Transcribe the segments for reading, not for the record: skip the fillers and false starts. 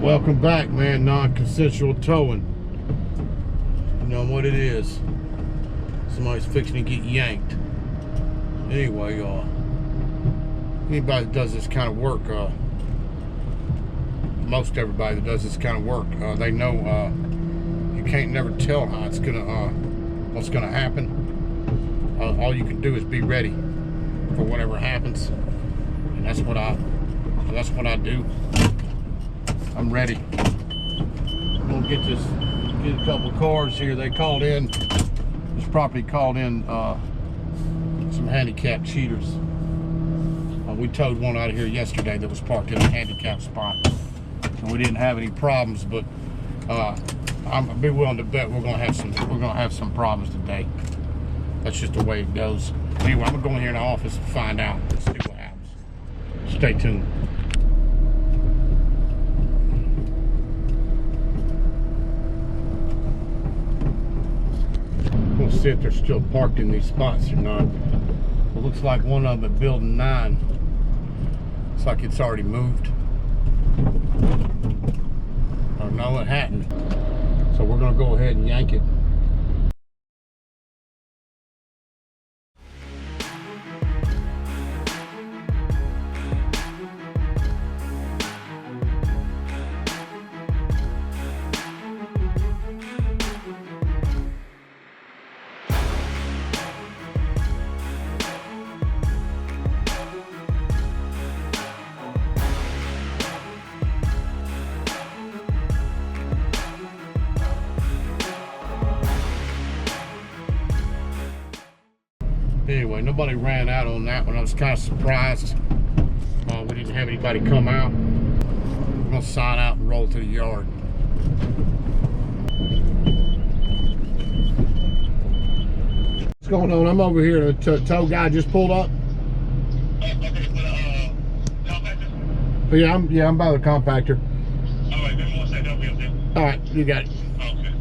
Welcome back, man. Non-consensual towing. You know what it is. Somebody's fixing to get yanked. Anyway, anybody that does this kind of work, most everybody that does this kind of work, they know you can't never tell how it's gonna, what's gonna happen. All you can do is be ready for whatever happens, and that's what I do. I'm ready. I'm gonna get a couple of cars here. They called in, this property called in some handicap cheaters. We towed one out of here yesterday that was parked in a handicap spot, and we didn't have any problems. But I'd be willing to bet we're gonna have some problems today. That's just the way it goes. Anyway, I'm gonna go in here in the office and find out. Let's see what happens. Stay tuned. We'll see if they're still parked in these spots or not. It looks like one of them at building 9. Looks like it's already moved. Or no, it hadn't. So we're gonna go ahead and yank it. Anyway, nobody ran out on that one. I was kind of surprised. We didn't have anybody come out. We're gonna sign out and roll to the yard. What's going on? I'm over here. The tow guy just pulled up. Okay, yeah, I'm by the compactor. All right, then we'll set up here then. All right, you got it. Okay.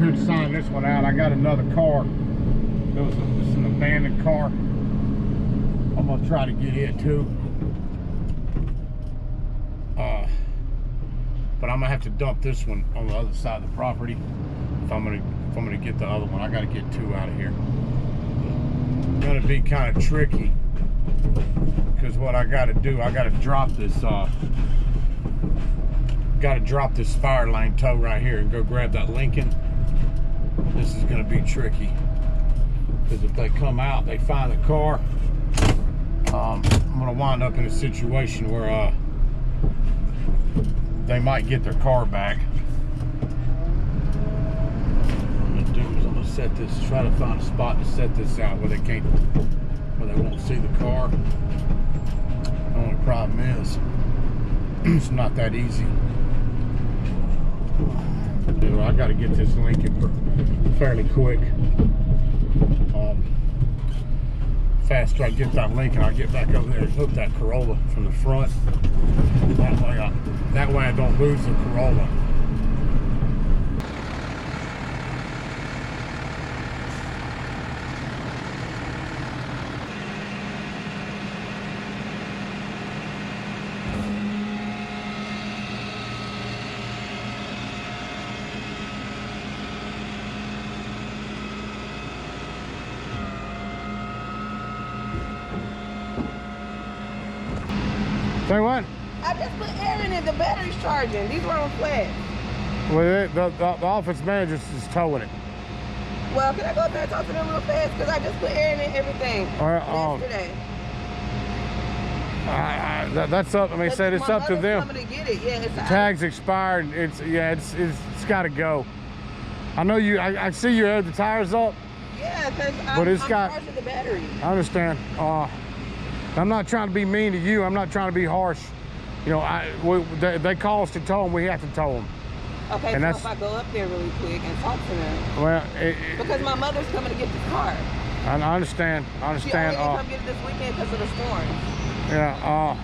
Here to sign this one out. I got another car. It was just an abandoned car. I'm gonna try to get it too. But I'm gonna have to dump this one on the other side of the property if I'm gonna get the other one. I gotta get two out of here. It's gonna be kind of tricky because what I gotta do, I gotta drop this Firelane tow right here and go grab that Lincoln. This is gonna be tricky because if they come out, they find the car, I'm gonna wind up in a situation where they might get their car back. What I'm gonna do is I'm gonna set this, try to find a spot to set this out where they won't see the car. The only problem is it's not that easy. I got to get this Lincoln fairly quick. Faster I get that Lincoln, I'll get back over there and hook that Corolla from the front. That way I don't lose the Corolla. Say what? I just put air in it. The battery's charging. These were on flat. Well, the office manager is towing it. Well, can I go up there and talk to them real fast? Because I just put air in it and everything yesterday. That's up. I mean, said it's up to them. Coming to get it. Yeah, it's Tag's expired. It's got to go. I know you. I see you have the tires up. Yeah, because I'm charging the battery. I understand. I'm not trying to be mean to you. I'm not trying to be harsh. You know, they call us to tow them. We have to tow them. Okay, and so if I go up there really quick and talk to them. Well, because my mother's coming to get this car. I understand. I understand. She only come get it this weekend because of the storm. Yeah.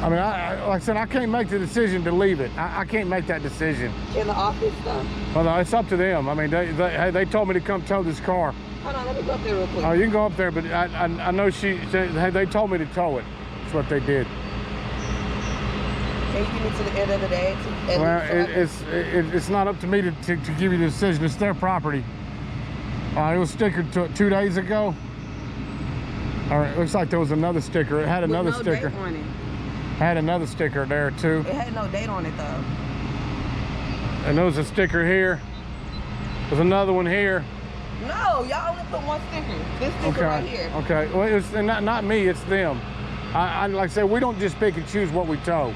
I mean, like I said, I can't make the decision to leave it. I can't make that decision. In the office stuff? Well, no, it's up to them. I mean, they told me to come tow this car. Hold on, let me go up there real quick. Oh, you can go up there, but I know they told me to tow it. That's what they did. Can you give me to the end of the day? Well, it's not up to me to give you the decision. It's their property. It was stickered 2 days ago. All right, looks like there was another sticker. It had another sticker. Date on it. Had another sticker there too. It had no date on it though. And there was a sticker here. There's another one here. No, y'all only put one sticker. This sticker right here. Okay. Well, it's not me. It's them. I like I said, we don't just pick and choose what we tow.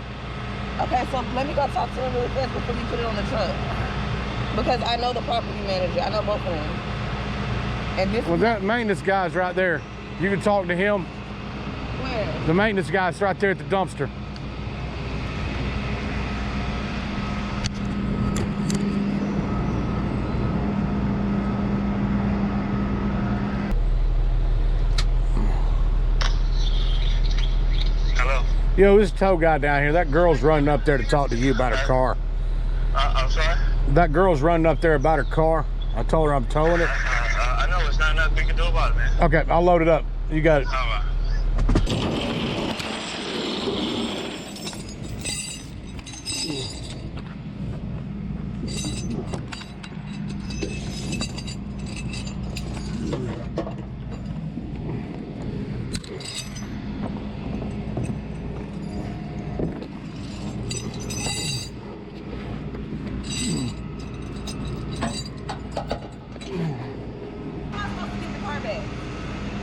Okay, so let me go talk to them really fast before you put it on the truck. Because I know the property manager. I know both of them. And this. Well, that maintenance guy's right there. You can talk to him. Where? The maintenance guy's right there at the dumpster. Hello? Yo, this tow guy down here, that girl's running up there to talk to you about her car. I'm sorry? That girl's running up there about her car. I told her I'm towing it. I know, it's not nothing we can do about it, man. Okay, I'll load it up. You got it. All right.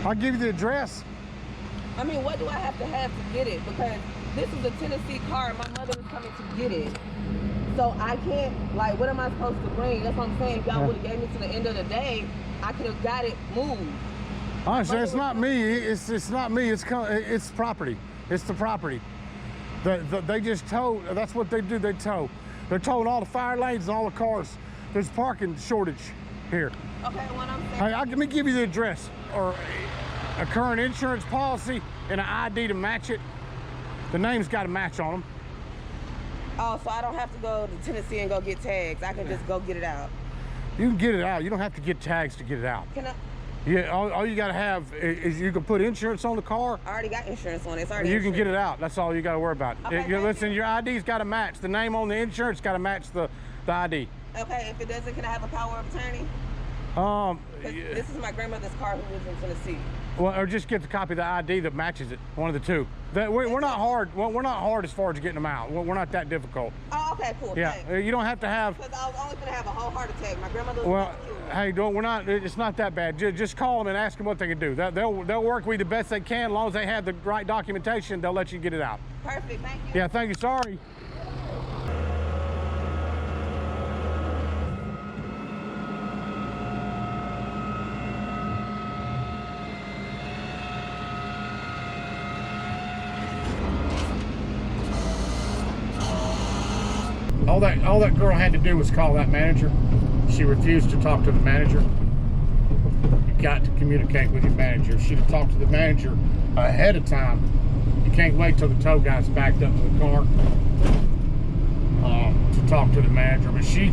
I'll give you the address. I mean, what do I have to get it? Because this is a Tennessee car and my mother is coming to get it. So I can't, like, what am I supposed to bring? That's what I'm saying. If y'all would have gave me to the end of the day, I could have got it moved. Honestly, it's not me. It's not me. It's property. It's the property. They just tow. That's what they do. They tow. They're towing all the fire lanes and all the cars. There's parking shortage here. Okay, what I'm saying. Hey, let me give you the address or a current insurance policy and an ID to match it. The name's got to match on them. Oh, so I don't have to go to Tennessee and go get tags. I can just go get it out. You can get it out. You don't have to get tags to get it out. Can I? Yeah, all you got to have is you can put insurance on the car. I already got insurance on it. It's already You can insured. get it out. That's all you got to worry about. Okay, Listen, your ID's got to match. The name on the insurance got to match the ID. Okay, if it doesn't, can I have a power of attorney? Yeah. This is my grandmother's car who lives in Tennessee. Well, or just get the copy of the ID that matches it. One of the two. We're not hard. We're not hard as far as getting them out. We're not that difficult. Oh, okay, cool. Yeah, you don't have to have. Because I was only going to have a whole heart attack. My grandmother was Well, about to kill me. hey, we're not. It's not that bad. Just call them and ask them what they can do. They'll work with you the best they can. As long as they have the right documentation, they'll let you get it out. Perfect, thank you. Yeah, thank you. Sorry. All that girl had to do was call that manager. She refused to talk to the manager. You got to communicate with your manager. She'd have talked to the manager ahead of time. You can't wait till the tow guy's backed up to the car to talk to the manager. But she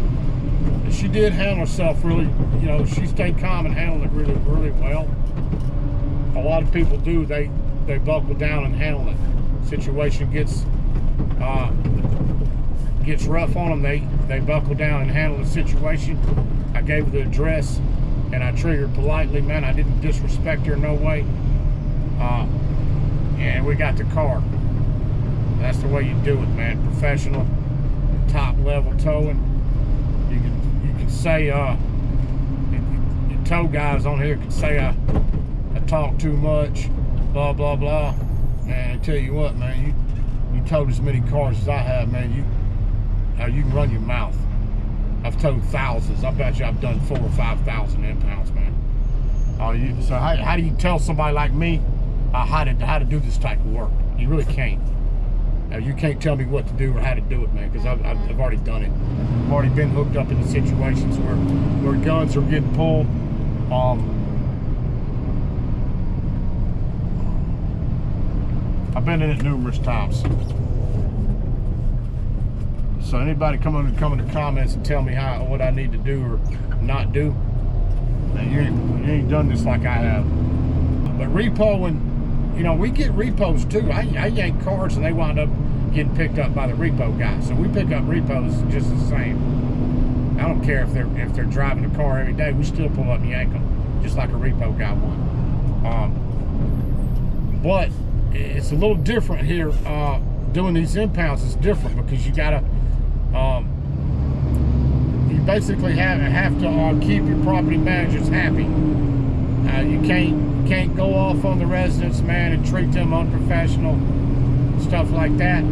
did handle herself really, you know, she stayed calm and handled it really, really well. A lot of people do. They buckle down and handle it. Situation gets rough on them, they buckle down and handle the situation. I gave her the address and I treated her politely, man. I didn't disrespect her in no way. And we got the car. That's the way you do it, man. Professional, top level towing. You can say your tow guys on here can say I talk too much, blah blah blah. Man, I tell you what, man, you towed as many cars as I have, man. You can run your mouth. I've towed thousands. I bet you I've done 4,000 or 5,000 impounds, man. So how do you tell somebody like me how to do this type of work? You really can't. You can't tell me what to do or how to do it, man, because I've already done it. I've already been hooked up into situations where guns are getting pulled. I've been in it numerous times. So anybody come in the comments and tell me what I need to do or not do, man, you ain't done this like I have. But repoing, you know, we get repos too. I yank cars and they wind up getting picked up by the repo guy. So we pick up repos just the same. I don't care if they're driving a car every day. We still pull up and yank them, just like a repo guy would. But it's a little different here. Doing these impounds is different because you gotta. You basically have to keep your property managers happy. You can't go off on the residents, man, and treat them unprofessional, stuff like that,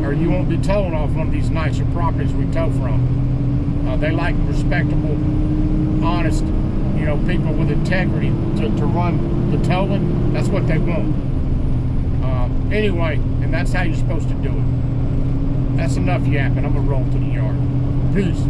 or you won't be towing off one of these nicer properties we tow from. They like respectable, honest, you know, people with integrity to run the towing. That's what they want. Anyway, and that's how you're supposed to do it. That's enough yapping. I'm gonna roll to the yard. Peace.